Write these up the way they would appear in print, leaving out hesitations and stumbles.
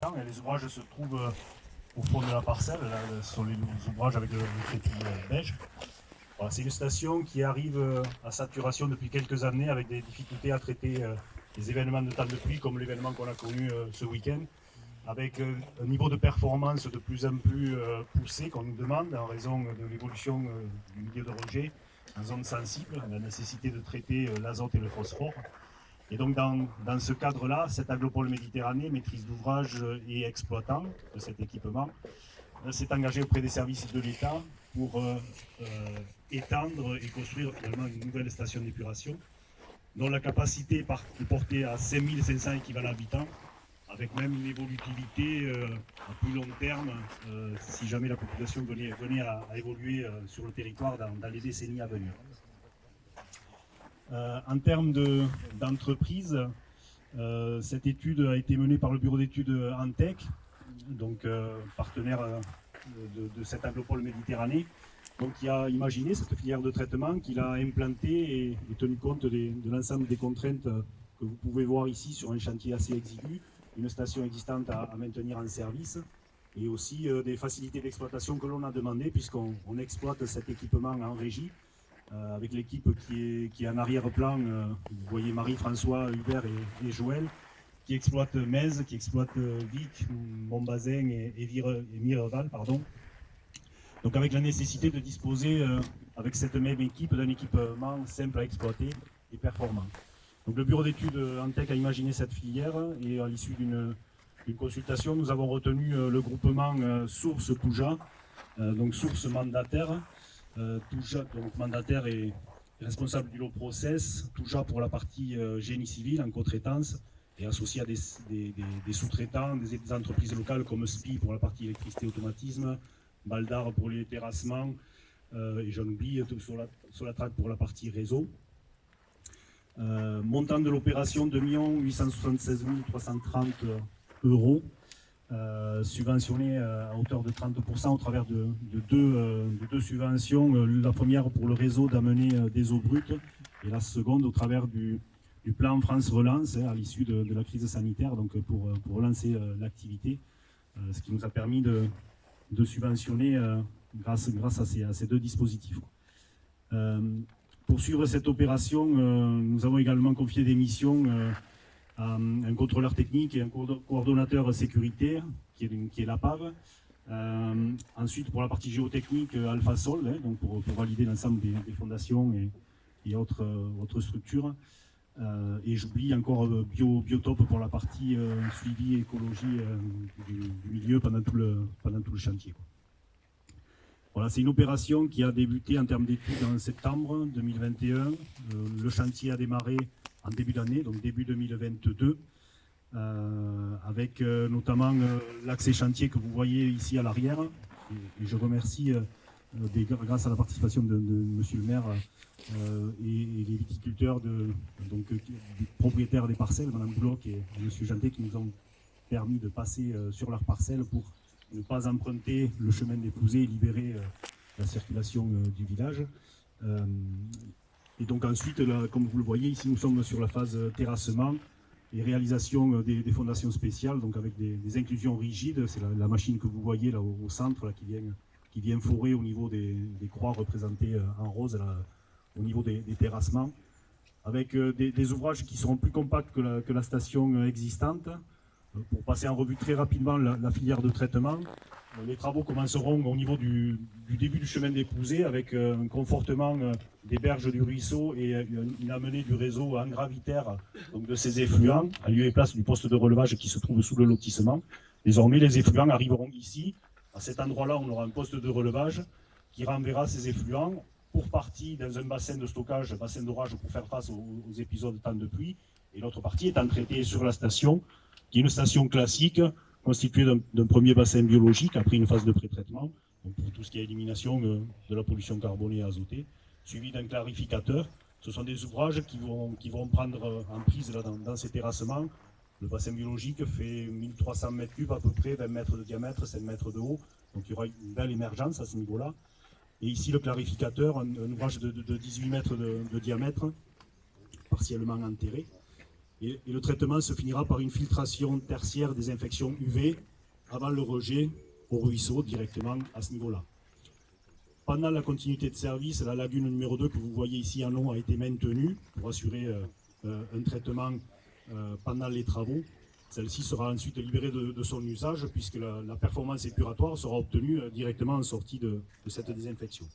l'exploitant. Et les ouvrages se trouvent au fond de la parcelle. Là, ce sont les ouvrages avec le crépi beige. Voilà, c'est une station qui arrive à saturation depuis quelques années avec des difficultés à traiter les événements de temps de pluie comme l'événement qu'on a connu ce week-end, avec un niveau de performance de plus en plus poussé qu'on nous demande en raison de l'évolution du milieu de rejet en zone sensible, la nécessité de traiter l'azote et le phosphore. Et donc dans ce cadre-là, cette Agropole Méditerranée, maîtrise d'ouvrage et exploitant de cet équipement, s'est engagé auprès des services de l'État pour étendre et construire finalement une nouvelle station d'épuration dont la capacité est portée à 5500 équivalents habitants, avec même une évolutivité à plus long terme si jamais la population venait à évoluer sur le territoire dans les décennies à venir. En termes d'entreprise, cette étude a été menée par le bureau d'études Antec, donc partenaire de cette Agropole Méditerranée, donc qui a imaginé cette filière de traitement, qu'il a implantée et tenu compte de l'ensemble des contraintes que vous pouvez voir ici sur un chantier assez exigu, une station existante à maintenir en service, et aussi des facilités d'exploitation que l'on a demandé puisqu'on exploite cet équipement en régie, avec l'équipe qui est en arrière-plan, vous voyez Marie-François, Hubert et Joël, qui exploite Metz, qui exploite Vic, Montbazin et Mireval, pardon. Donc avec la nécessité de disposer avec cette même équipe d'un équipement simple à exploiter et performant. Donc le bureau d'études Antec a imaginé cette filière et à l'issue d'une consultation, nous avons retenu le groupement Source Touja, donc Source mandataire. Touja, donc mandataire et responsable du lot process, Touja pour la partie génie civil en co-traitance et associé à des sous-traitants, des entreprises locales comme SPI pour la partie électricité automatisme, Baldar pour les terrassements, et j'en oublie, sur la traque pour la partie réseau. Montant de l'opération 2 876 330 €, subventionné à hauteur de 30% au travers de deux subventions. La première pour le réseau d'amener des eaux brutes et la seconde au travers du plan France Relance à l'issue de la crise sanitaire, donc pour relancer l'activité, ce qui nous a permis de subventionner grâce à ces deux dispositifs. Pour suivre cette opération, nous avons également confié des missions à un contrôleur technique et un coordonnateur sécuritaire, qui est l'APAV. Ensuite, pour la partie géotechnique, AlphaSol, donc pour valider l'ensemble des fondations et autres structures. Et j'oublie encore Biotope pour la partie suivi écologie du milieu pendant tout le chantier. Voilà, c'est une opération qui a débuté en termes d'études en septembre 2021. Le chantier a démarré en début d'année, donc début 2022, avec notamment l'accès chantier que vous voyez ici à l'arrière. Et je remercie, grâce à la participation de Monsieur le maire et les viticulteurs, des propriétaires des parcelles, Madame Bouloc et Monsieur Jantet, qui nous ont permis de passer sur leurs parcelles pour ne pas emprunter le chemin des Pouzets et libérer la circulation du village. Et donc ensuite, là, comme vous le voyez, ici nous sommes sur la phase terrassement et réalisation des fondations spéciales, donc avec des inclusions rigides. C'est la machine que vous voyez là au centre, là, qui vient forer au niveau des croix représentées en rose, là, au niveau des terrassements, avec des ouvrages qui seront plus compacts que la station existante. Pour passer en revue très rapidement la filière de traitement, les travaux commenceront au niveau du début du chemin des Pouzets avec un confortement des berges du ruisseau et une amenée du réseau en gravitaire, donc de ces effluents, à lieu et place du poste de relevage qui se trouve sous le lotissement. Désormais, les effluents arriveront ici. À cet endroit-là, on aura un poste de relevage qui renverra ces effluents pour partie dans un bassin de stockage, bassin d'orage pour faire face aux épisodes de temps de pluie, et l'autre partie étant traitée sur la station, qui est une station classique constituée d'un premier bassin biologique après une phase de pré-traitement, donc pour tout ce qui est élimination de la pollution carbonée et azotée, suivi d'un clarificateur. Ce sont des ouvrages qui vont prendre en prise là, dans ces terrassements. Le bassin biologique fait 1300 m3 à peu près, 20 mètres de diamètre, 5 mètres de haut, donc il y aura une belle émergence à ce niveau-là. Et ici le clarificateur, un ouvrage de 18 mètres de diamètre, partiellement enterré. Et le traitement se finira par une filtration tertiaire des infections UV avant le rejet au ruisseau directement à ce niveau-là. Pendant la continuité de service, la lagune numéro 2 que vous voyez ici en long a été maintenue pour assurer un traitement pendant les travaux. Celle-ci sera ensuite libérée de son usage puisque la performance épuratoire sera obtenue directement en sortie de cette désinfection.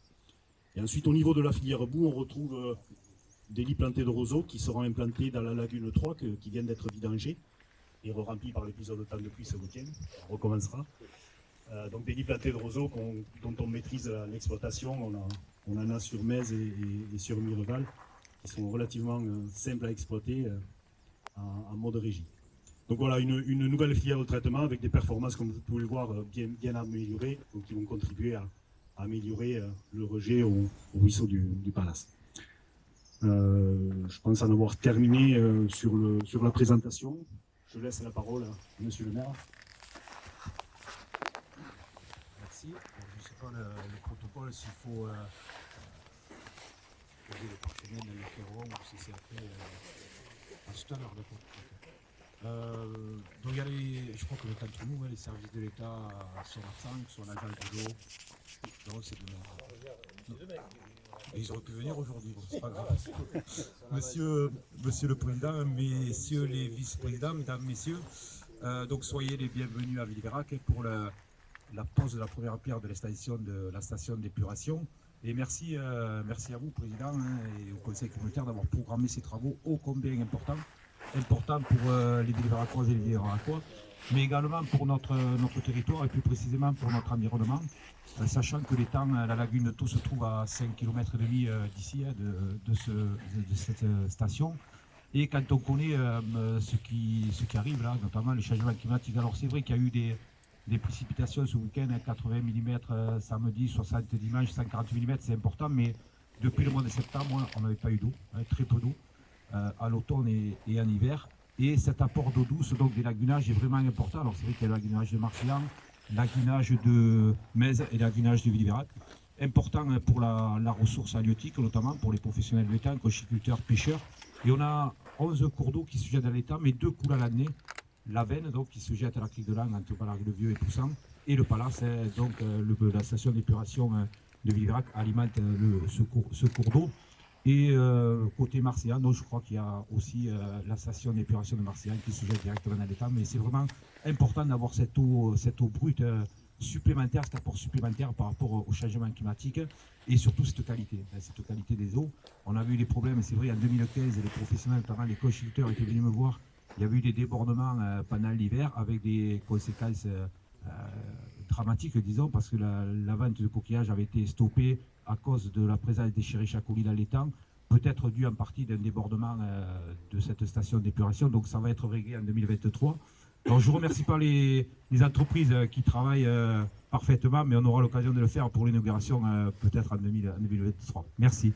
Et ensuite, au niveau de la filière boue, on retrouve des lits plantés de roseaux qui seront implantés dans la lagune 3 qui vient d'être vidangée et re-remplie par l'épisode de temps de pluie ce week-end. On recommencera. Donc des lits plantés de roseaux dont on maîtrise l'exploitation. On en a sur Metz et sur Mireval qui sont relativement simples à exploiter en mode régie. Donc voilà, une nouvelle filière de traitement avec des performances, comme vous pouvez le voir, bien améliorées, donc qui vont contribuer à améliorer le rejet au ruisseau du Palace. Je pense en avoir terminé sur la présentation. Je laisse la parole à Monsieur le maire. Merci. Alors, je ne sais pas le protocole, s'il faut poser le parchemin dans le Kéron ou si c'est après tout à l'heure, d'accord. Donc il y a je crois que entre nous, les services de l'État sont absents, que ce soit l'agence de l'eau. Non, c'est demain. Et ils auraient pu venir aujourd'hui, bon, c'est pas grave. Monsieur le Président, messieurs les vice-présidents, mesdames, messieurs, donc soyez les bienvenus à Villeverac pour la pose de la première pierre de l'extension de la station d'épuration. Et merci à vous, Président, et au Conseil communautaire d'avoir programmé ces travaux ô combien importants pour les Villeveracoises et les Villeveracois, mais également pour notre territoire et plus précisément pour notre environnement, sachant que l'étang, la lagune Thau se trouve à 5,5 km d'ici, de cette station. Et quand on connaît ce qui arrive là, notamment les changements climatiques, alors c'est vrai qu'il y a eu des précipitations ce week-end, 80 mm samedi, 60 dimanche, 140 mm, c'est important, mais depuis le mois de septembre, on n'avait pas eu d'eau, très peu d'eau, à l'automne et en hiver. Et cet apport d'eau douce, donc des lagunages, est vraiment important. Alors c'est vrai qu'il y a le lagunage de Marcillan, le lagunage de Metz et le lagunage de Villeverac. Important pour la ressource halieutique, notamment pour les professionnels de l'étang, conchiculteurs, pêcheurs. Et on a 11 cours d'eau qui se jettent dans l'étang, mais 2 coulent à l'année. La Veine, donc, qui se jette à la crique de Lange, entre Ballaruc-le-Vieux et Poussan, et le Palace, donc la station d'épuration de Villeverac alimente ce cours d'eau. Et côté Marcillan, donc, je crois qu'il y a aussi la station d'épuration de Marcillan qui se jette directement dans l'étang, mais c'est vraiment important d'avoir cette eau brute supplémentaire, cet apport supplémentaire par rapport au changement climatique et surtout cette qualité des eaux. On a vu des problèmes, c'est vrai, en 2015, les professionnels, notamment les conchiculteurs, étaient venus me voir. Il y a eu des débordements pendant l'hiver avec des conséquences dramatiques, disons, parce que la vente de coquillages avait été stoppée à cause de la présence des Escherichia coli dans l'étang, peut-être dû en partie d'un débordement de cette station d'épuration. Donc ça va être réglé en 2023. Alors je ne remercie pas les entreprises qui travaillent parfaitement, mais on aura l'occasion de le faire pour l'inauguration peut-être en 2023. Merci.